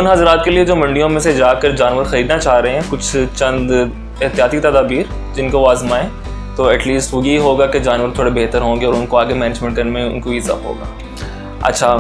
उन हजरात के लिए जो मंडियों में से जाकर जानवर ख़रीदना चाह रहे हैं, कुछ चंद एहतियाती तदाबीर जिनको वो आजमाएँ तो एटलीस्ट वो ये होगा कि जानवर थोड़े बेहतर होंगे और उनको आगे मैनेजमेंट करने में उनको ईज़ा होगा। अच्छा,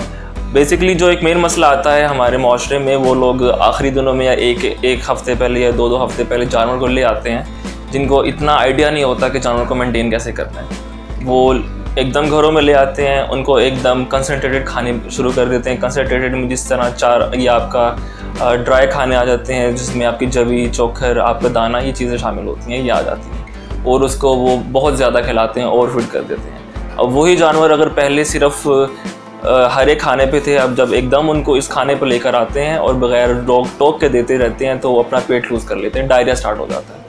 बेसिकली जो एक मेन मसला आता है हमारे माशरे में, वो लोग आखिरी दिनों में या एक हफ़्ते पहले या दो हफ़्ते पहले जानवर को ले आते हैं जिनको इतना आइडिया नहीं होता कि जानवर को मेंटेन कैसे करना है। वो एकदम घरों में ले आते हैं, उनको एकदम कंसनट्रेटेड खाने शुरू कर देते हैं। कंसनट्रेटेड में जिस तरह ये आपका ड्राई खाने आ जाते हैं जिसमें आपकी जवी, चोखर, आपका दाना, ये चीज़ें शामिल होती हैं, ये आ जाती हैं और उसको वो बहुत ज़्यादा खिलाते हैं, ओवरफीड कर देते हैं। अब वही जानवर अगर पहले सिर्फ हरे खाने पे थे, अब जब एकदम उनको इस खाने पर लेकर आते हैं और बगैर टोक के देते रहते हैं तो वो अपना पेट लूज़ कर लेते हैं, डायरिया स्टार्ट हो जाता है।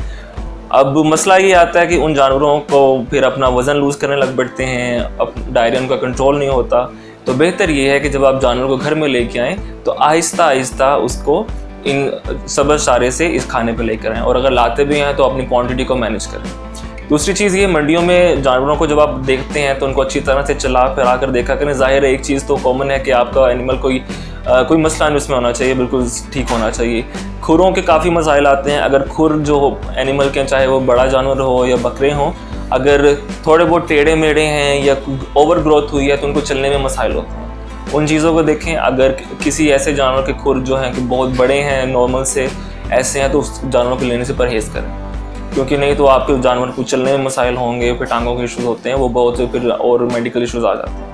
अब मसला ये आता है कि उन जानवरों को फिर अपना वज़न लूज़ करने लग पड़ते हैं, अब डायरिया उनका कंट्रोल नहीं होता। तो बेहतर ये है कि जब आप जानवर को घर में लेके आएँ तो आहिस्ता आहिस्ता उसको इन सब्र इशारे से इस खाने पे लेकर आएँ, और अगर लाते भी हैं तो अपनी क्वांटिटी को मैनेज करें। दूसरी चीज़ ये, मंडियों में जानवरों को जब आप देखते हैं तो उनको अच्छी तरह से चला फिरा कर देखा करें। ज़ाहिर है एक चीज़ तो कॉमन है कि आपका एनिमल कोई मसला नहीं उसमें होना चाहिए, बिल्कुल ठीक होना चाहिए। खुरों के काफ़ी मसाइल आते हैं। अगर खुर जो एनिमल के, चाहे वो बड़ा जानवर हो या बकरे हों, अगर थोड़े बहुत टेढ़े मेढ़े हैं या ओवर ग्रोथ हुई है तो उनको चलने में मसाइल होते हैं। उन चीज़ों को देखें। अगर किसी ऐसे जानवर के खुर जो हैं कि बहुत बड़े हैं, नॉर्मल से ऐसे हैं, तो उस जानवर को लेने से परहेज़ करें, क्योंकि नहीं तो आपके जानवर को चलने में मसाइल होंगे, फिर टांगों के इशूज़ होते हैं, वो बहुत से फिर और मेडिकल इशूज़ आ जाते हैं।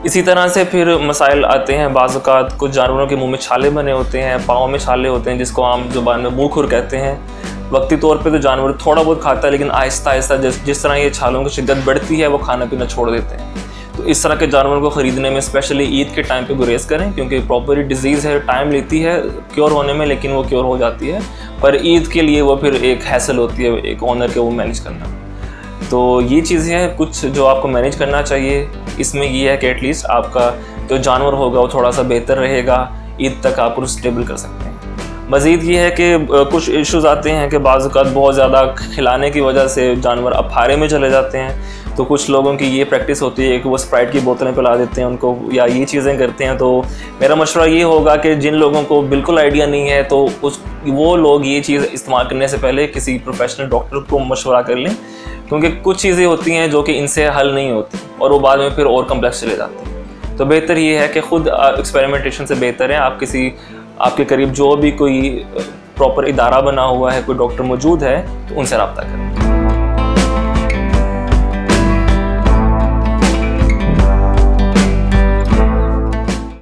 इसी तरह से फिर मसाइल आते हैं, बाज़ औक़ात कुछ जानवरों के मुंह में छाले बने होते हैं, पाँव में छाले होते हैं, जिसको आम ज़ुबान में मुँह खुर कहते हैं। वक्ती तौर पे तो जानवर थोड़ा बहुत खाता है, लेकिन आहिस्ता आहिस्ता जिस तरह ये छालों की शिद्दत बढ़ती है वो खाना पीना छोड़ देते हैं। तो इस तरह के जानवरों को ख़रीदने में स्पेशली ईद के टाइम पे गुरेज करें, क्योंकि प्रॉपरली डिज़ीज़ है, टाइम लेती है क्योर होने में, लेकिन वो क्योर हो जाती है। पर ईद के लिए वो फिर एक हैसल होती है एक ओनर के वो मैनेज करना। तो ये चीज़ें हैं कुछ जो आपको मैनेज करना चाहिए। इसमें ये है कि एटलीस्ट आपका जो जानवर होगा वो थोड़ा सा बेहतर रहेगा, ईद तक आप उसको स्टेबल कर सकते हैं। मज़ीद ये है कि कुछ इश्यूज़ आते हैं कि बाज़ औक़ात बहुत ज़्यादा खिलाने की वजह से जानवर अफारे में चले जाते हैं। तो कुछ लोगों की ये प्रैक्टिस होती है कि वो स्प्राइट की बोतलें पिला देते हैं उनको, या ये चीज़ें करते हैं। तो मेरा मशवरा ये होगा कि जिन लोगों को बिल्कुल आइडिया नहीं है तो वो लोग ये चीज़ इस्तेमाल करने से पहले किसी प्रोफेशनल डॉक्टर को मशवरा कर लें, क्योंकि कुछ चीज़ें होती हैं जो कि इनसे हल नहीं होती और वो बाद में फिर और कम्प्लेक्स चले जाती हैं। तो बेहतर ये है कि ख़ुद एक्सपेरिमेंटेशन से बेहतर है आप आपके करीब जो भी कोई प्रॉपर इदारा बना हुआ है, कोई डॉक्टर मौजूद है, तो उनसे रब्ता करें।